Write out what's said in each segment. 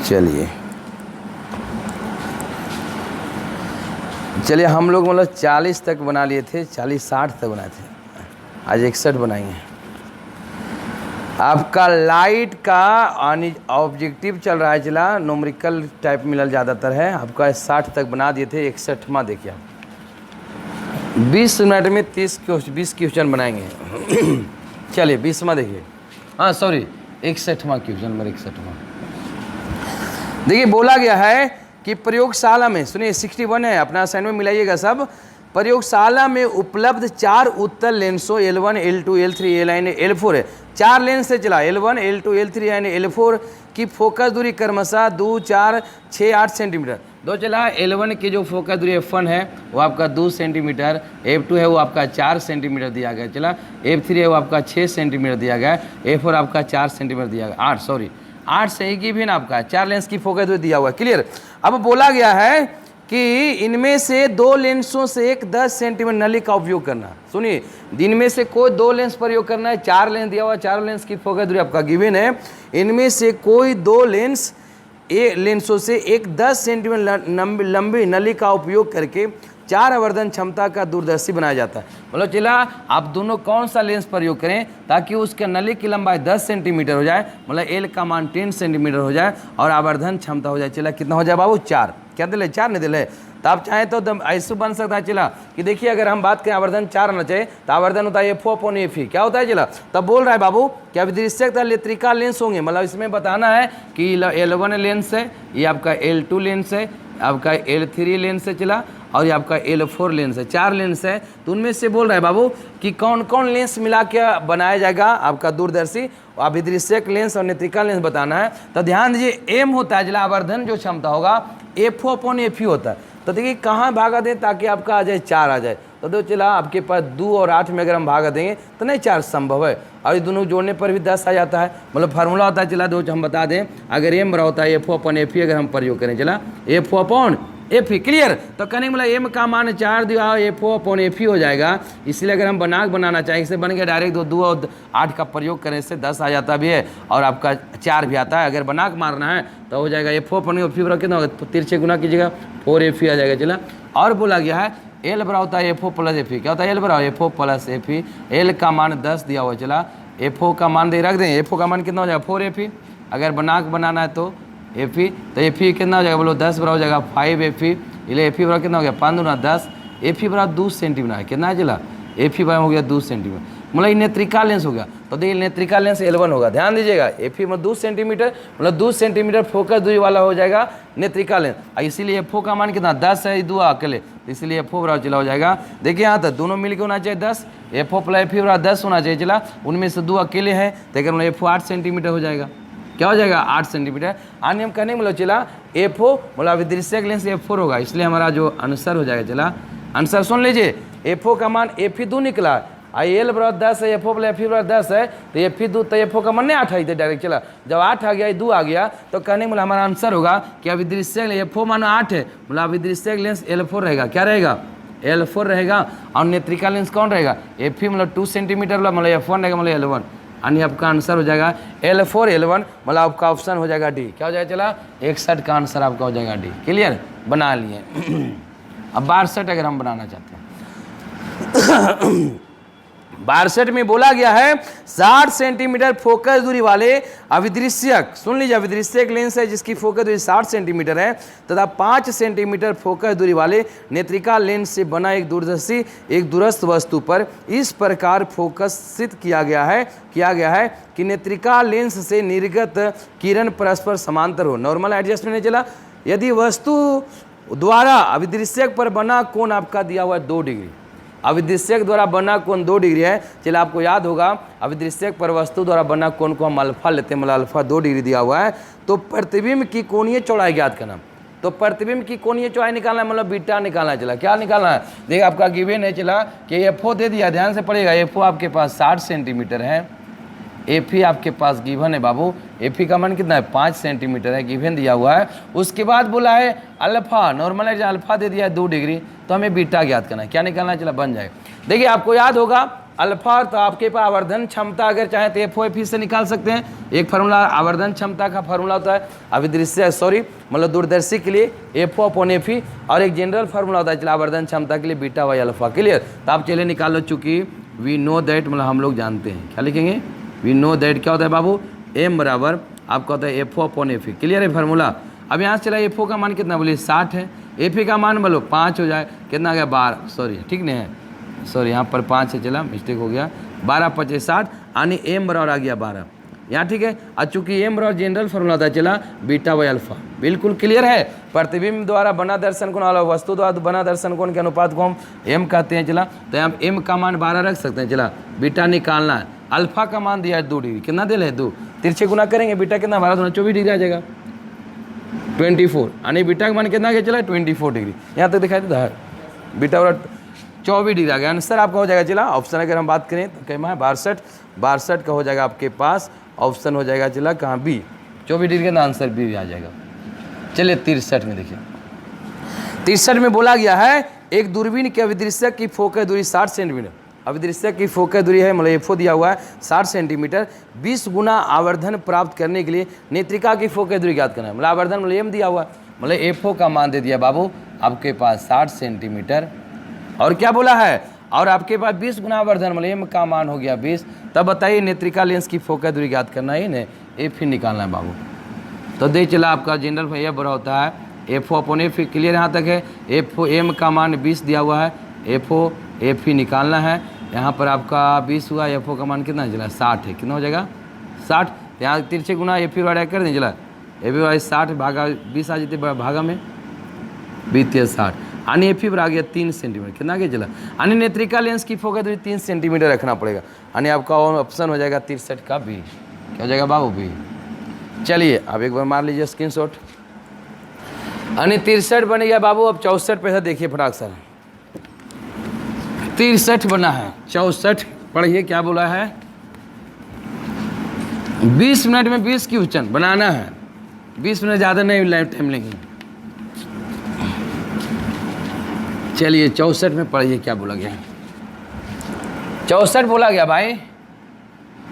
चलिए चलिए हम लोग मतलब 40 तक बना लिए थे, 40-60 तक बनाए थे, आज 61 बनाएंगे। आपका लाइट का ऑब्जेक्टिव चल रहा है, चला न्यूमेरिकल टाइप मिलल ज़्यादातर है। आपका 60 तक बना दिए थे, 61वां देखिए आप 20 मिनट में 20 क्वेश्चन बनाएंगे। चलिए 20वां देखिए, हाँ सॉरी 61वां क्वेश्चन नंबर 61वां। देखिए बोला गया है कि प्रयोगशाला में, सुनिए 61 है, अपना असाइनमेंट में मिलाइएगा सब। प्रयोगशाला में उपलब्ध 4 उत्तल लेंसों L1, L2, L3, L9, L4 है। 4 लेंस से चला L1, L2, L3 यानी L4 की फोकस दूरी क्रमशः 2, 4, 6, 8 सेंटीमीटर। दो चला L1 की जो फोकस दूरी F1 है वो आपका 2 सेंटीमीटर, F2 है वो आपका 4 सेंटीमीटर दिया गया, चला F3 है वो आपका 6 सेंटीमीटर दिया गया, F4 आपका 4 सेंटीमीटर दिया गया, 8 से ही भी ना आपका 4 लेंस की फोकस दूरी दिया हुआ है। क्लियर। अब बोला गया है कि इनमें से 2 लेंसों से एक 10 सेंटीमीटर नली का उपयोग करना। सुनिए, दिन में से कोई 2 लेंस प्रयोग करना है, 4 लेंस दिया हुआ, 4 लेंस की फोकस दूरी आपका गिवन है। इनमें से कोई 2 लेंसों से एक 10 सेंटीमीटर लंबी नली का उपयोग करके 4 आवर्धन क्षमता का दूरदर्शी बनाया जाता है। मतलब चला आप दोनों कौन सा लेंस प्रयोग करें ताकि उसके नली की लंबाई 10 सेंटीमीटर हो जाए, मतलब एल का मान 10 सेंटीमीटर हो जाए और आवर्धन क्षमता हो जाए, चला कितना हो जाए बाबू 4। क्या दिले 4 नहीं दिले, तो आप चाहें तो ऐसे बन सकता है चला कि देखिए अगर हम बात करें आवर्धन 4 आना चाहिए तो आवर्धन होता है F4/F। क्या होता है चला, तब बोल रहा है बाबू क्या विदृश्यक लेत्रिका लेंस होंगे, मतलब इसमें बताना है कि L1 लेंस है, ये आपका L2 लेंस है, आपका L3 लेंस है चला, और ये आपका L4 लेंस है, 4 लेंस है। तो उनमें से बोल रहा है बाबू कि कौन कौन लेंस मिला के बनाया जाएगा आपका दूरदर्शी, आप विदृश्यक लेंस और नेत्रिका लेंस बताना है। तो ध्यान दीजिए एम होता है जला आवर्धन जो क्षमता होगा F4/F होता है। तो देखिए कहाँ भागा दें ताकि आपका आ जाए 4 आ जाए, तो दो चला आपके पास 2 और 8 में अगर हम भागा देंगे तो नहीं 4 संभव है, और ये दोनों जोड़ने पर भी 10 आ जाता है। मतलब फार्मूला होता है चला दो हम बता दें, अगर एम बड़ा होता है F4/F अगर हम प्रयोग करें चला F4/F। क्लियर। तो कहने मतलब एम का मान 4 दिया F4/F हो जाएगा। इसलिए अगर हम बनाना चाहें इसे बन गया डायरेक्ट 2 और 8 का प्रयोग करने से 10 आ जाता भी है और आपका 4 भी आता है। अगर बनाक मारना है तो हो जाएगा F4/F कितना होगा, तिरछे गुना कीजिएगा 4F आ जाएगा चला। और बोला गया है एल बड़ा होता है F4/F। क्या होता है एल बड़ा F4/F। एल का मान 10 दिया हुआ चला, F4 का मान दे रख दें, F4 का मान कितना हो जाएगा 4F। अगर बनाक बनाना है तो F तो F कितना हो जाएगा बोलो 10 बड़ा हो जाएगा 5F। इसलिए F बड़ा कितना हो गया 5 दूना 10, F बड़ा 2 सेंटीमीटर है, कितना है चला F बड़ा हो गया 2 सेंटीमीटर, मतलब नेत्रिका लेंस हो गया। तो देखिए नेत्रिका लेंस L1 होगा, ध्यान दीजिएगा F में 2 सेंटीमीटर, मतलब 2 सेंटीमीटर फोकस दूरी वाला हो जाएगा नेत्रिका लेंस। इसीलिए F का मान कितना 10 है, 2 अकेले, इसलिए F बड़ा चला हो जाएगा। देखिए यहाँ तक दोनों मिलकर होना चाहिए 10, F बड़ा 10 होना चाहिए चला, उनमें से 2 अकेले हैं तो अगर मतलब F 8 सेंटीमीटर हो जाएगा। क्या हो जाएगा 8 सेंटीमीटर। अन्य हम कहने मतलब चला F4 मतलब विदृश्यक लेंस F4 होगा, इसलिए हमारा जो आंसर हो जाएगा चला, आंसर सुन लीजिए F4 का मान F2 निकला, एल बड़ा 10 है, F बड़ा 10 है, तो F2 तो F4 का मान नहीं 8 है डायरेक्ट चला। जब 8 आ गया 2 आ गया तो कहने मतलब हमारा आंसर होगा क्या विदृश्यक F4 मान 8 है, मतलब विदृश्यक लेंस L4 रहेगा। क्या रहेगा L4 रहेगा। और नेत्रिका लेंस कौन रहेगा F मतलब 2 सेंटीमीटर मतलब F1 रहेगा, मतलब L1, यानी आपका आंसर हो जाएगा L4 L1, मतलब आपका ऑप्शन हो जाएगा डी। क्या हो जाएगा चला 61 का आंसर आपका हो जाएगा डी। क्लियर, बना लिए। अब 62 अगर हम बनाना चाहते हैं 62 में बोला गया है 60 सेंटीमीटर फोकस दूरी वाले अविदृश्यक, सुन लीजिए अविदृश्यक लेंस है जिसकी फोकस दूरी 60 सेंटीमीटर है तथा 5 सेंटीमीटर फोकस दूरी वाले नेत्रिका लेंस से बना एक दूरदर्शी एक दूरस्थ वस्तु पर इस प्रकार फोकसित किया गया है कि नेत्रिका लेंस से निर्गत किरण परस्पर समांतर हो। नॉर्मल एडजस्टमेंट नहीं चला। यदि वस्तु द्वारा अविदृश्यक पर बना कोण आपका दिया हुआ है 2 डिग्री, अविदृश्यक द्वारा बना कोण 2 डिग्री है। चलिए आपको याद होगा अविदृश्यक पर वस्तु द्वारा बना कोण को हम अल्फा लेते हैं, मतलब अल्फा 2 डिग्री दिया हुआ है। तो प्रतिबिंब की कोणीय चौड़ाई ज्ञात करना, तो प्रतिबिंब की कोणीय चौड़ाई निकालना है, मतलब बीटा निकालना है। चला क्या निकालना है, देखिए आपका गिवन है चला कि F4 दे दिया, ध्यान से पड़ेगा F4 आपके पास 60 सेंटीमीटर है, F आपके पास गिवन है बाबू, F का मान कितना है 5 सेंटीमीटर है, गिवन दिया हुआ है। उसके बाद बोला है अल्फा, नॉर्मलाइज अल्फा दे दिया है 2 डिग्री, तो हमें बीटा ज्ञात करना है। क्या निकालना है चला बन जाएगा। देखिए आपको याद होगा अल्फा, तो आपके पास आवर्धन क्षमता अगर चाहे तो एफ ओ एफ से निकाल सकते हैं। एक फार्मूला आवर्धन क्षमता का फार्मूला होता है अभिदृश्य मतलब दूरदर्शी के लिए F O upon F E, और एक जनरल फार्मूला होता है चला आवर्धन क्षमता के लिए बीटा वाई अल्फा। क्लियर? तो आप चलिए निकाल लो, चूँकि वी नो दैट मतलब हम लोग जानते हैं, क्या लिखेंगे? वी नो दैट क्या होता है बाबू? एम बराबर आपका होता है F O upon F E. Clear है फार्मूला? अब यहाँ से चला एफ ओ का मान कितना बोलिए 60 है, एफ ई का मान बोलो 5 हो जाए, कितना आ गया 12, सॉरी ठीक नहीं है, सॉरी यहाँ पर 5 है, चला मिस्टेक हो गया, 12 5 60 यानी एम बराबर आ गया 12 यहाँ, ठीक है। और चूँकि एम बराबर जनरल फॉर्मूला होता है चला बीटा बाई अल्फा। बिल्कुल क्लियर है? प्रतिबिंब द्वारा बना दर्शन कोण और वस्तु द्वारा बना दर्शन कोण के अनुपात को हम एम कहते हैं चला। तो हम एम का मान 12 रख सकते हैं चला, बीटा निकालना है। अल्फा का मान दिया है 2 डिग्री, कितना दिल है 2, तिरछे गुना करेंगे बीटा कितना 12 गुना 24 डिग्री आ जाएगा, 24 यानी बीटा का मान कितना गया चला 24 डिग्री। यहाँ तक दिखाई देता है बीटा और 24 डिग्री आ गया। आंसर आपका हो जाएगा चला ऑप्शन, अगर हम बात करें तो कहना है 62 का हो जाएगा आपके पास ऑप्शन हो जाएगा चला कहाँ बी, 24 डिग्री का आंसर बी आ जाएगा। चलिए 63 में देखिए, 63 में बोला गया है एक दूरबीन के अभिदृश्य की फोकस दूरी 60 सेंटीमीटर, अभिदृश्य की फोकस दूरी है मतलब एफओ दिया हुआ है 60 सेंटीमीटर, 20 गुना आवर्धन प्राप्त करने के लिए नेत्रिका की फोकस दूरी ज्ञात करना है। मतलब आवर्धन मतलब एम दिया हुआ है, मतलब एफओ का मान दे दिया बाबू आपके पास 60 सेंटीमीटर, और क्या बोला है, और आपके पास 20 गुना आवर्धन मतलब एम का मान हो गया 20। तब बताइए नेत्रिका लेंस की फोकस दूरी ज्ञात करना है ना, एफ ही निकालना है बाबू। तो दे चला आपका जनरल ये बड़ा होता है F O upon F. Clear यहाँ तक है? एफ ओ एम का मान 20 दिया हुआ है, एफ ओ एफ ही निकालना है। यहाँ पर आपका 20 हुआ, एफ ओ का मान कितना चला 60 है, कितना हो जाएगा 60, यहाँ तिरछे गुना एफ ई वाड़ा कर दें चला, एफ ई वाई 60 भागा 20 आ जाते भागा में 20 60 यानी एफ ई पर आ गया 3 सेंटीमीटर, कितना आ गया चला, यानी नेत्रिका लेंस की फोकस दूरी 3 सेंटीमीटर रखना पड़ेगा, यानी आपका ऑप्शन हो जाएगा 63 का बी। क्या हो जाएगा बाबू बी? चलिए अब एक बार मार लीजिए स्क्रीनशॉट, यानी 63 बन गया बाबू। अब 64 पे देखिए फटाक सर, 63 बना है, 64 पढ़िए क्या बोला है, 20 मिनट में 20 क्वेश्चन बनाना है, 20 मिनट ज़्यादा नहीं लाइफ टाइम लेंगे। चलिए 64 में पढ़िए क्या बोला गया, 64 बोला गया भाई,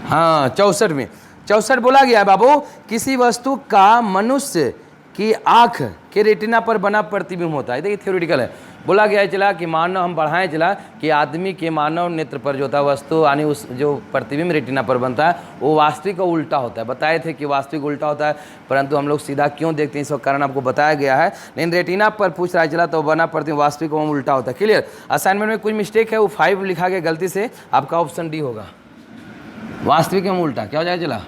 हाँ 64 में 64 बोला गया है बाबू, किसी वस्तु का मनुष्य की आँख के रेटिना पर बना प्रतिबिंब होता है। देखिए थ्योरेटिकल है, बोला गया है चला कि मानव हम बढ़ाएं चला कि आदमी के मानव नेत्र पर जो होता है वस्तु यानी उस जो प्रतिबिंब रेटिना पर बनता है वो वास्तविक और उल्टा होता है। बताए थे कि वास्तविक उल्टा होता है, परंतु हम लोग सीधा क्यों देखते हैं इसका कारण आपको बताया गया है। लेकिन रेटिना पर पूछ रहा है चला तो बना प्रतिबिंब वास्तविक और उल्टा होता है। क्लियर? असाइनमेंट में कुछ मिस्टेक है, वो 5 लिखा गया गलती से, आपका ऑप्शन डी होगा, वास्तविक एवं उल्टा। क्या हो जाएगा चला,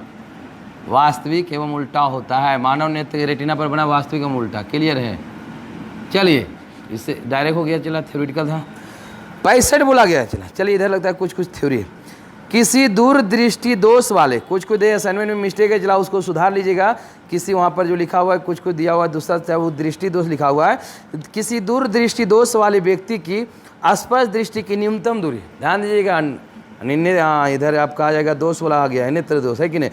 वास्तविक एवं उल्टा होता है, मानव नेत्र रेटिना पर बना वास्तविक एवं उल्टा। क्लियर है? चलिए इससे डायरेक्ट हो गया चला, थ्योरेटिकल था। 65 बोला गया चला, चलिए इधर लगता है कुछ थ्योरी, किसी दूरदृष्टि दोष वाले, कुछ दे असाइनमेंट में मिस्टेक है चला उसको सुधार लीजिएगा। किसी वहाँ पर जो लिखा हुआ है कुछ दिया हुआ है दूसरा, चाहे वो दृष्टि दोष लिखा हुआ है, किसी दूरदृष्टि दोष वाले व्यक्ति की स्पष्ट दृष्टि की न्यूनतम दूरी, ध्यान दीजिएगा, हाँ इधर आपका आ जाएगा दोष वाला आ गया है, नेत्र दोष है कि नहीं।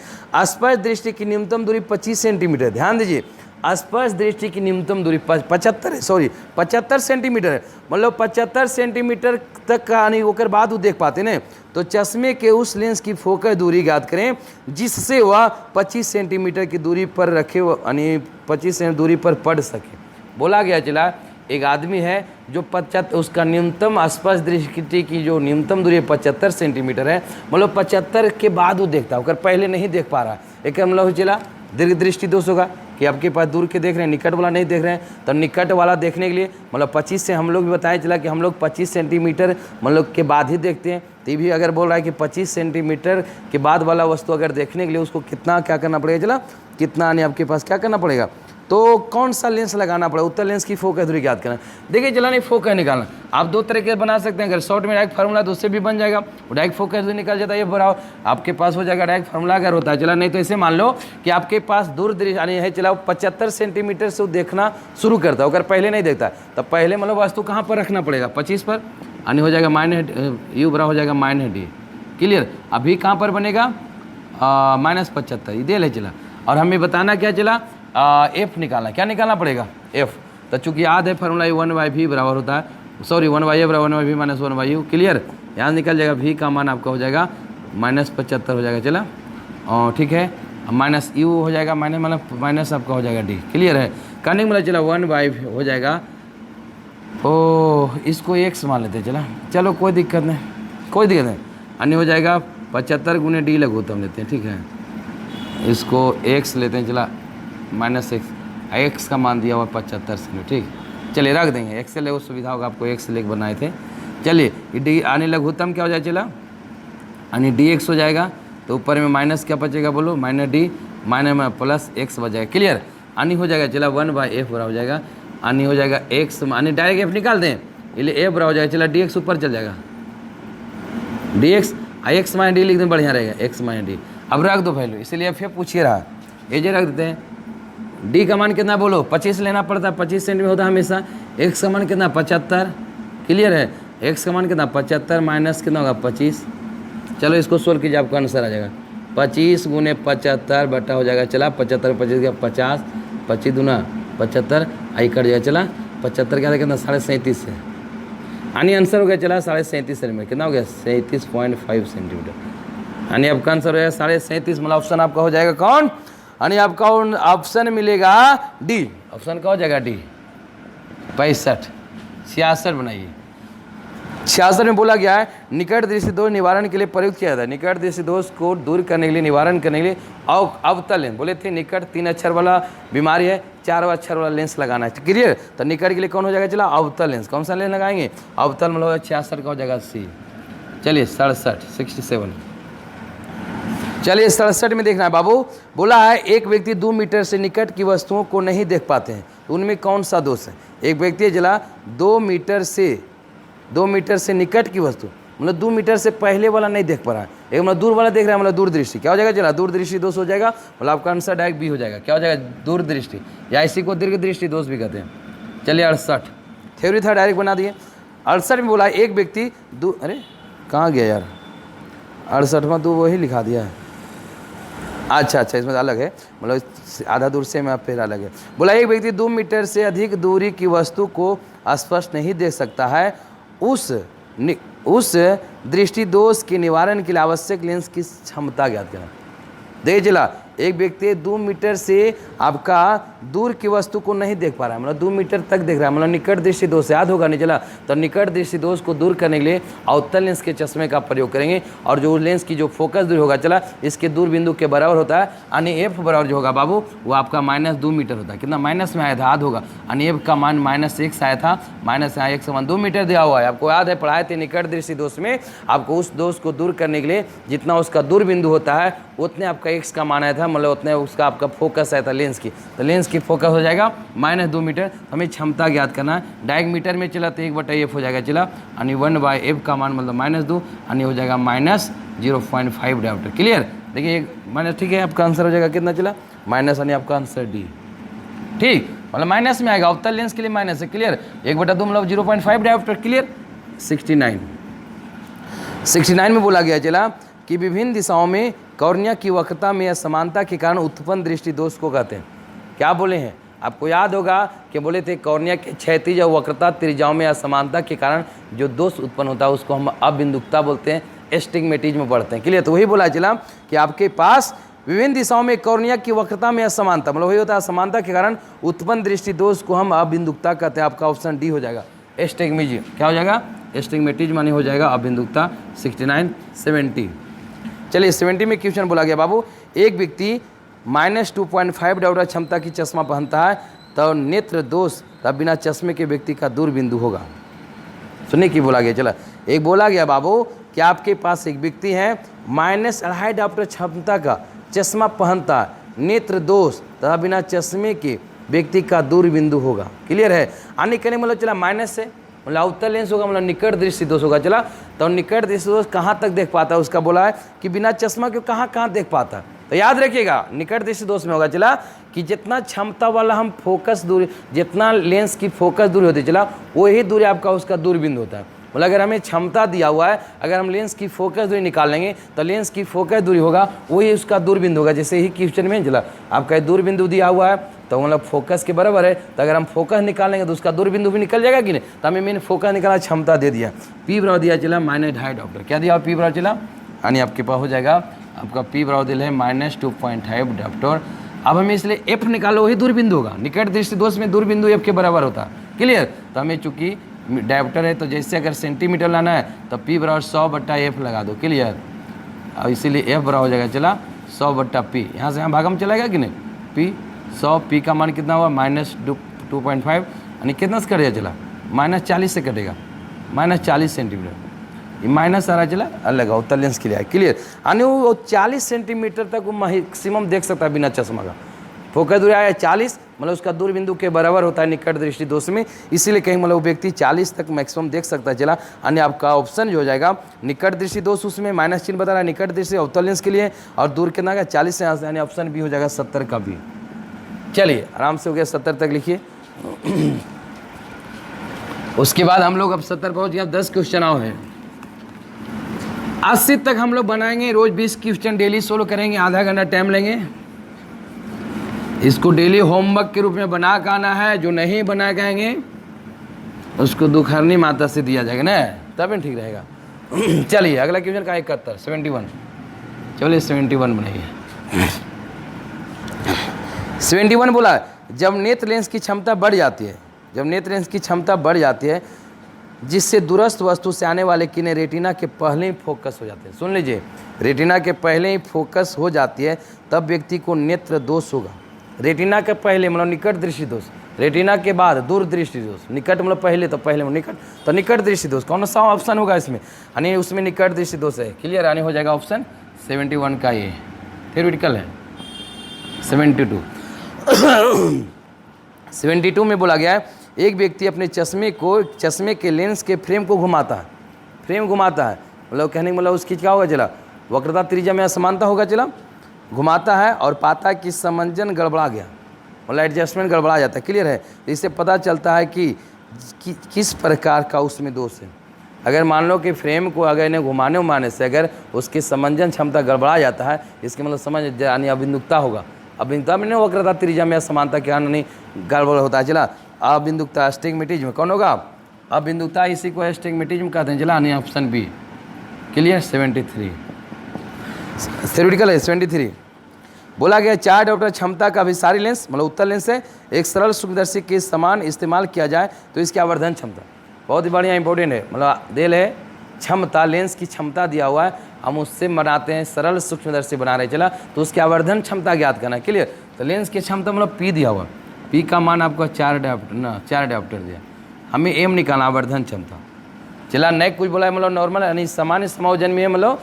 स्पष्ट दृष्टि की न्यूनतम दूरी 25 सेंटीमीटर, ध्यान दीजिए, स्पष्ट दृष्टि की न्यूनतम दूरी 75 सेंटीमीटर है, मतलब 75 सेंटीमीटर तक का यानी होकर बाद वो देख पाते ना। तो चश्मे के उस लेंस की फोकस दूरी ज्ञात करें जिससे वह 25 सेंटीमीटर की दूरी पर रखे यानी 25 सेंटीमीटर दूरी पर पढ़ सके। बोला गया चला एक आदमी है जो 75 उसका न्यूनतम स्पष्ट दृष्टि की जो न्यूनतम दूरी 75 सेंटीमीटर है, मतलब 75 के बाद वो देखता है, अगर पहले नहीं देख पा रहा है। एक मतलब चला दीर्घ दृष्टि दोष होगा कि आपके पास दूर के देख रहे हैं, निकट वाला नहीं देख रहे हैं, तो निकट वाला देखने के लिए मतलब 25 से हम लोग भी बताया चला कि हम लोग 25 सेंटीमीटर मतलब के बाद ही देखते हैं। तो ये भी अगर बोल रहा है कि 25 सेंटीमीटर के बाद वाला वस्तु अगर देखने के लिए उसको कितना क्या करना पड़ेगा चला, कितना यानी आपके पास क्या करना पड़ेगा, तो कौन सा लेंस लगाना पड़ेगा, उत्तर लेंस की फोकस दूरी याद करना। देखिए चला नहीं फोकस निकालना आप दो तरीके से बना सकते हैं, अगर शॉर्ट में डायरेक्ट फार्मूला तो उससे भी बन जाएगा, डायरेक्ट फोकस दूरी निकल जाता है, ये बराबर आपके पास हो जाएगा डायरेक्ट फार्मूला अगर होता है चला। नहीं तो ऐसे मान लो कि आपके पास दूर दृष्टि यानी है चला 75 सेंटीमीटर से देखना शुरू करता है, अगर पहले नहीं देखता तो पहले मतलब वस्तु कहाँ पर रखना पड़ेगा 25 पर, यानी हो जाएगा यू बराबर हो जाएगा -d। क्लियर? अभी कहाँ पर बनेगा -75 दे ले चला, और हमें बताना क्या चला एफ निकालना, क्या निकालना पड़ेगा एफ। तो चूंकि याद है फार्मूला 1/v बराबर होता है, सॉरी 1/a बराबर 1/v -1/u। क्लियर? यहाँ निकल जाएगा, v का मान आपका हो जाएगा -75 हो जाएगा। चला और ठीक है, माइनस यू हो जाएगा, मतलब माइनस आपका हो जाएगा d। क्लियर है, करने मतलब चला 1/, हो जाएगा। ओ इसको x मान लेते हैं। चला चलो कोई दिक्कत नहीं, कोई दिक्कत नहीं। अन्य हो जाएगा 75 गुने d लघुत्तम लेते हैं। ठीक है, इसको x लेते हैं। चला -x का मान दिया हुआ 75 से। ठीक, चलिए रख देंगे, x से ले, उस सुविधा होगा आपको, x लेके बनाए थे। चलिए डी आने लघुत्तम क्या हो जाए, चला यानी dx हो जाएगा, तो ऊपर में माइनस क्या बचेगा बोलो, -d माइनस प्लस x बचेगा। क्लियर, आनी हो जाएगा। चला 1/f बड़ा हो जाएगा, आनी हो जाएगा x, आनी डायरेक्ट f निकाल दें, इसलिए f बड़ा हो जाएगा। चला dx ऊपर चल जाएगा, dx x - d लिख दें, बढ़िया रहेगा, x - d। अब रख दो वैल्यू, इसीलिए f पूछिए रहा, ये जे रख देते हैं। d का मान कितना बोलो, 25 लेना पड़ता है, 25 सेंटीमीटर होता है हमेशा। x का मान कितना 75। क्लियर है, x का मान कितना 75 माइनस कितना होगा 25। चलो इसको सोल्व कीजिए, आपका आंसर आ जाएगा 25 गुने 75 बटा हो जाएगा। चला 75 25 का 50, 25 दूना 75, आई कट जाएगा। चला 75 क्या था, कितना 37.5 है, यानी आंसर हो गया। चला 37.5 सेंटीमीटर, कितना हो गया 37.5 सेंटीमीटर, यानी आपका आंसर हो जाएगा 37.5। मतलब ऑप्शन आपका हो जाएगा कौन, यानी आपका ऑप्शन मिलेगा डी। ऑप्शन का हो जाएगा डी 65। 66 बनाइए, 66 में बोला गया है निकट दृष्टि दोष निवारण के लिए प्रयुक्त किया जाता है। निकट दृष्टि दोष को दूर करने के लिए, निवारण करने के लिए अवतल लेंस, बोले थे निकट 3 अक्षर वाला बीमारी है, 4 अक्षर वाला लेंस लगाना है। क्लियर, तो निकट के लिए कौन हो जाएगा, चला अवतल लेंस। कौन सा लेंस लगाएंगे, अवतल, मतलब 66 का हो जाएगा सी। चलिए 67। चलिए 67 में देखना है बाबू, बोला है एक व्यक्ति 2 मीटर से निकट की वस्तुओं को नहीं देख पाते हैं, तो उनमें कौन सा दोष है। एक व्यक्ति चला 2 मीटर से निकट की वस्तु, मतलब 2 मीटर से पहले वाला नहीं देख पा रहा है, एक मतलब दूर वाला देख रहा है, मतलब दूर दृष्टि। क्या हो जाएगा, चला दूर दृष्टि दोष हो जाएगा, मतलब आपका आंसर डायरेक्ट बी हो जाएगा। क्या हो जाएगा, दूर दृष्टि, या इसी को दीर्घ दृष्टि दोष भी कहते हैं। चलिए 68 थ्योरी था, डायरेक्ट बना दिए। 68 में बोला एक व्यक्ति अरे कहाँ गया यार, 68वां 2 वही लिखा दिया है। अच्छा, इसमें अलग है, मतलब आधा दूर से मैं फिर अलग है। बोला एक व्यक्ति 2 मीटर से अधिक दूरी की वस्तु को स्पष्ट नहीं देख सकता है, उस दृष्टि दोष के निवारण के लिए आवश्यक लेंस की क्षमता ज्ञात करना। देखिए चला एक व्यक्ति 2 मीटर से आपका दूर की वस्तु को नहीं देख पा रहा है, मतलब 2 मीटर तक देख रहा है, मतलब निकट दृष्टि दोष याद होगा नहीं। चला तो निकट दृष्टि दोष को दूर करने के लिए अवतल लेंस के चश्मे का प्रयोग करेंगे, और जो लेंस की जो फोकस दूर होगा, चला इसके दूर बिंदु के बराबर होता है, यानी एफ बराबर जो होगा बाबू वो आपका -2 मीटर होता है। कितना माइनस में आया था, आध होगा, यानी एफ का मान -1 आया था, -1 मान 2 मीटर दिया हुआ है। आपको याद है, पढ़ाए थे निकट दृष्टि दोष में, आपको उस दोष को दूर करने के लिए जितना उसका दूर बिंदु होता है उतने आपका एक्स का मान आया था, मतलब उतने उसका आपका फोकस आया था लेंस की, तो लेंस की फोकस हो जाएगा -2 मीटर। हमें क्षमता ज्ञात करना है, डायरेक्ट मीटर में चला तो 1/f हो जाएगा। चला यानी 1/f का मान मतलब -2, यानी हो जाएगा -0.5 डायोमीटर। क्लियर, देखिए माइनस, ठीक है, आपका आंसर हो जाएगा कितना, चला माइनस, यानी आपका आंसर डी। ठीक, मतलब माइनस में आएगा, अवतल लेंस के लिए माइनस है। क्लियर, 1/2 मतलब 0.5 डायोमीटर। क्लियर। 69 में बोला गया चला कि विभिन्न दिशाओं में कॉर्निया की वक्रता में असमानता के कारण उत्पन्न दृष्टि दोष को कहते हैं। क्या बोले हैं, आपको याद होगा कि बोले थे कॉर्निया के क्षैतिज और वक्रता त्रिज्याओं में असमानता के कारण जो दोष उत्पन्न होता है उसको हम अबिंदुकता बोलते हैं, एस्टिग्मेटिज्म में पढ़ते हैं। क्लियर, तो वही बोला चला कि आपके पास विभिन्न दिशाओं में कॉर्निया की वक्रता में असमानता, मतलब वही होता है असमानता के कारण उत्पन्न दृष्टि दोष को हम अबिंदुकता कहते हैं। आपका ऑप्शन डी हो जाएगा, एस्टिग्मेटिज्म। क्या हो जाएगा, एस्टिग्मेटिज्म मानी हो जाएगा अबिंदुकता। 69 70। चलिए 70 में क्वेश्चन बोला गया बाबू, एक व्यक्ति -2.5 डायोमीटर क्षमता की चश्मा पहनता है, तो नेत्र दोष तब बिना चश्मे के व्यक्ति का दूर बिंदु होगा। सुनिए कि बोला गया, चला एक बोला गया बाबू कि आपके पास एक व्यक्ति है -2.5 डायोमीटर क्षमता का चश्मा पहनता है, नेत्र दोष तथा बिना चश्मे के व्यक्ति का दूर बिंदु होगा। क्लियर है, आने कहने मतलब चला माइनस से मतलब अवतल लेंस होगा, मतलब निकट दृष्टि दोष होगा। चला तो निकट दृष्टि दोष कहाँ तक देख पाता है, उसका बोला है कि बिना चश्मा के कहाँ देख पाता है। तो याद रखिएगा निकट दृष्टि दोष में होगा चला कि जितना क्षमता वाला हम फोकस दूरी, जितना लेंस की फोकस दूरी होती है, चला वही दूरी आपका उसका दूरबिंदु होता है। बोला अगर हमें क्षमता दिया हुआ है, अगर हम लेंस की फोकस दूरी निकाल लेंगे तो लेंस की फोकस दूरी होगा वही उसका दूरबिंदु होगा। जैसे ही क्वेश्चन में चला आपका दूरबिंदु दिया हुआ है तो मतलब फोकस के बराबर है, तो अगर हम फोकस निकालेंगे तो उसका दूरबिंदु भी निकल जाएगा कि नहीं। तो हमें मैंने फोकस निकाला, क्षमता दे दिया, पी बराबर दिया चला -2.5 डायोप्टर। क्या दिया पी बराबर चला, यानी आपके पास हो जाएगा आपका पी बराबर दिल है -2.5 डायोप्टर। अब हमें इसलिए एफ निकालो वही दूरबिंदु होगा, निकट दृष्टि दोष में दूरबिंदु एफ के बराबर होता है, क्लियर। तो हमें चूंकि डायोप्टर है तो जैसे अगर सेंटीमीटर लाना है तो पी बराबर 100/f लगा दो, क्लियर। और इसीलिए एफ बराबर हो जाएगा चला 100/p, यहाँ से यहाँ भागम चलाएगा कि नहीं, p 100, p का मान कितना हुआ -2.5, यानी कितना से कटेगा चला -40 से कटेगा, -40 सेंटीमीटर, ये माइनस आ रहा चला अलग उत्तर लेंस के लिए है, क्लियर। यानी वो 40 सेंटीमीटर तक वो मैक्सिमम देख सकता है बिना चश्मा का। फोकस दूरी आया 40, मतलब उसका दूरबिंदु के बराबर होता है निकट दृष्टि दोष में, इसीलिए कहीं मतलब वो व्यक्ति 40 तक मैक्सिमम देख सकता है चला। यानी आपका ऑप्शन जो हो जाएगा निकट दृष्टि दोष, उसमें माइनस चिन्ह बता रहा है निकट दृष्टि अवतल लेंस के लिए, और दूर कितना का 40 से यहाँ से, यानी ऑप्शन बी हो जाएगा 70 का भी। चलिए आराम से हो गया, 70 तक लिखिए। उसके बाद हम लोग अब 70 पहुँच गया, 10 क्वेश्चन आओ है, 80 तक हम लोग बनाएंगे। रोज 20 क्वेश्चन डेली सोल्व करेंगे, आधा घंटा टाइम लेंगे। इसको डेली होमवर्क के रूप में बना के आना है, जो नहीं बना के आएंगे उसको दुखहरनी माता से दिया जाएगा ना, तब ठीक रहेगा। चलिए अगला क्वेश्चन का 71 71, चलिए 71 बनाइए। 71 बोला जब नेत्र लेंस की क्षमता बढ़ जाती है, जब नेत्र लेंस की क्षमता बढ़ जाती है जिससे दूरस्थ वस्तु से आने वाले किरणें रेटिना के पहले ही फोकस हो जाते हैं। सुन लीजिए, रेटिना के पहले ही फोकस हो जाती है तब व्यक्ति को नेत्र दोष होगा। रेटिना के पहले मतलब निकट दृष्टि दोष, रेटिना के बाद दूर दृष्टि दोष, निकट मतलब पहले तो पहले निकट, तो निकट दृष्टि दोष कौन सा ऑप्शन होगा इसमें, यानी उसमें निकट दृष्टि दोष है, क्लियर। यानी हो जाएगा ऑप्शन 71 का, ये थ्योरेटिकल है। 72 72 में बोला गया है एक व्यक्ति अपने चश्मे के लेंस के फ्रेम को घुमाता है, फ्रेम घुमाता है मतलब कहने का मतलब उसकी क्या होगा चला, वक्रता त्रिज्या में असमानता होगा चला, घुमाता है और पाता है कि समंजन गड़बड़ा गया, मतलब एडजस्टमेंट गड़बड़ा जाता है, क्लियर है। इससे पता चलता है कि किस प्रकार का उसमें दोष है। अगर मान लो कि फ्रेम को अगर इन्हें घुमाने से अगर उसकी समंजन क्षमता गड़बड़ा जाता है, इसके मतलब समझ यानी अबिंदुकता होगा। अबिंदुकता में वक्रता त्रिज्या में असमानता के कारण नहीं गड़बड़ होता है चला। अबिंदुकता एस्टिग्मेटिज्म कौन होगा, अबिंदुकता इसी को एस्टिग्मेटिज्म कहते हैं चला, यानी ऑप्शन बी, क्लियर। 73 थ्योरेटिकल है। 73 बोला गया 4 डायोप्टर क्षमता का अभिसारी लेंस मतलब उत्तल लेंस है एक सरल सूक्ष्मदर्शी के समान इस्तेमाल किया जाए तो इसकी आवर्धन क्षमता, बहुत ही बढ़िया इंपॉर्टेंट है, मतलब दिल है क्षमता, लेंस की क्षमता दिया हुआ है, हम उससे बनाते हैं सरल सूक्ष्मदर्शी बना रहे चला, तो उसकी आवर्धन क्षमता ज्ञात करना है, क्लियर। तो लेंस की क्षमता मतलब पी दिया हुआ, पी का मान आपको 4 डायोप्टर दिया, हमें एम निकालना आवर्धन क्षमता चला। नहीं कुछ बोला है मतलब नॉर्मल यानी सामान्य समायोजन में है, मतलब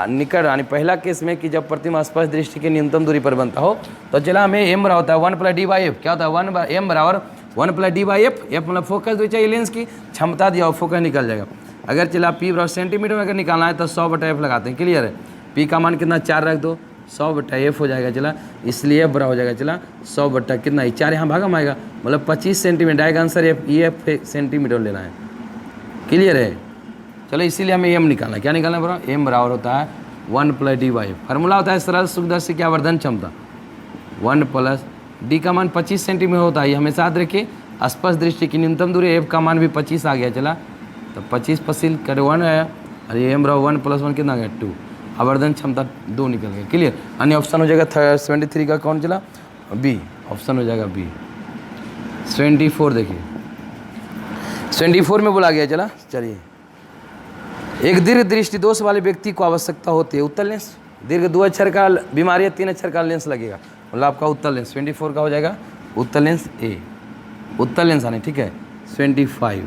निकट यानी पहला केस में कि जब प्रतिमा स्पर्श दृष्टि की न्यूनतम दूरी पर बनता हो तो चला हमें एम बराबर होता है 1/d/f, क्या होता है एम बराबर 1/d/f, एफ मतलब फोकस दूरी चाहिए लेंस की, क्षमता दिया हो फोकस निकल जाएगा। अगर चला पी बराबर सेंटीमीटर में अगर निकालना है तो 100/f लगाते हैं, क्लियर है। पी का मान कितना 4 रख दो, 100/f हो जाएगा चला, इसलिए बराबर हो जाएगा चला 100 कितना 4 यहाँ भागम आएगा, मतलब 25 सेंटीमीटर आएगा आंसर, एफ सेंटीमीटर लेना है, क्लियर है। चलो इसीलिए हमें एम निकालना, क्या निकालना है बराबर, एम बराबर होता है 1/d/f, फार्मूला होता है सरल सूक्ष्मदर्शी की आवर्धन क्षमता 1+d का मान 25 सेंटीमीटर होता है, ये हमेशा याद रखिए। स्पर्श दृष्टि की न्यूनतम दूरी एफ का मान भी 25 आ गया चला, तो 25 पसील कर 1 आया, और ये एम बराबर 1+1 कितना गया 2, आवर्धन क्षमता 2 निकल गया, क्लियर। अन्य ऑप्शन हो जाएगा 73 का कौन चला, बी, ऑप्शन हो जाएगा बी। 74 देखिए, 74 में बोला गया चला, चलिए एक दीर्घ दृष्टि दोष वाले व्यक्ति को आवश्यकता होती है उत्तल लेंस, दीर्घ 2 अक्षर का बीमारी है 3 अक्षर का लेंस लगेगा, मतलब आपका उत्तल लेंस 24 का हो जाएगा उत्तल लेंस ए, उत्तल लेंस आने, ठीक है। 25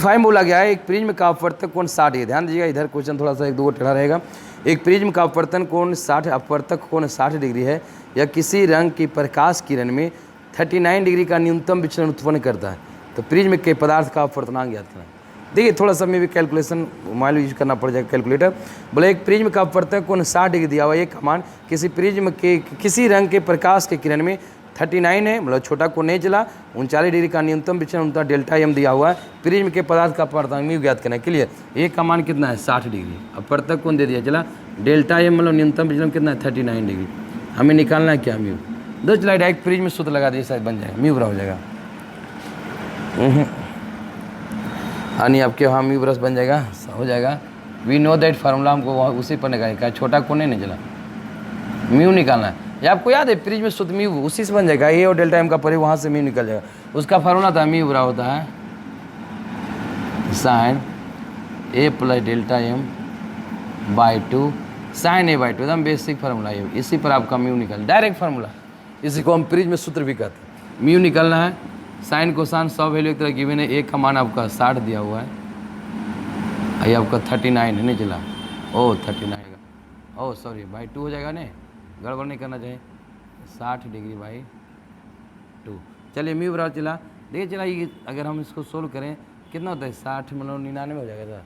में बोला गया है एक प्रिज्म का अपवर्तक कोण 60 है, ध्यान दीजिएगा इधर क्वेश्चन थोड़ा सा 1-2 टेढ़ा रहेगा। एक प्रिज्म का अपवर्तन कोण 60 अपवर्तक कोण 60 डिग्री है, यह किसी रंग की प्रकाश किरण में 39 डिग्री का न्यूनतम विचलन उत्पन्न करता है, तो प्रिज्म के पदार्थ का अपवर्तनांक ज्ञात करना। देखिए थोड़ा सा में भी कैलकुलेशन मोबाइल यूज करना पड़ जाएगा कैलकुलेटर। बोले एक प्रिज्म का अपवर्तक कोण 60 डिग्री दिया हुआ, एक मान किसी प्रिज्म के किसी रंग के प्रकाश के किरण में 39 है, मतलब छोटा कोण नहीं चला। 39 डिग्री का न्यूनतम विचलन उनका डेल्टा एम दिया हुआ है। प्रिज्म के पदार्थ का अपर्तक म्यू ज्ञात करना है। क्लियर, एक का मान कितना है 60 डिग्री, अपर्तक कोण दे दिया चला डेल्टा एम, मतलब न्यूनतम विचलन कितना है 39 डिग्री। हमें निकालना है क्या म्यू। दो चला डायरेक्ट प्रिज्म में सूत्र लगा दिए, शायद बन जाएगा म्यू बराबर हो जाएगा। यानी आपके वहाँ म्यू बरस बन जाएगा, हो जाएगा। वी नो दैट फार्मूला हमको वहाँ उसी पर निकालेगा, छोटा कोण नहीं चला म्यू निकालना है। ये आपको याद है प्रिज्म में सूत्र म्यू उसी से बन जाएगा, ए और डेल्टा एम का परे वहाँ से म्यू निकल जाएगा। उसका फार्मूला था म्यू बराबर होता है sine A plus delta M by 2 sine A by 2, एकदम बेसिक फार्मूला है। इसी पर आपका म्यू निकल, डायरेक्ट फार्मूला, इसी को हम प्रिज्म में सूत्र भी कहते हैं। म्यू निकलना है, साइन कोसाइन सब वैल्यू एक तरह गिवन है। एक का मान आपका 60 दिया हुआ है, ये आपका 39 है, नहीं चला ओ 39, ओ सॉरी बाई 2 हो जाएगा, नहीं गड़बड़ नहीं करना चाहिए, 60 डिग्री बाई 2। चलिए म्यू बराबर चला, देखिए चला ये अगर हम इसको सोल्व करें कितना होता है 60 मतलब 99 हो जाएगा।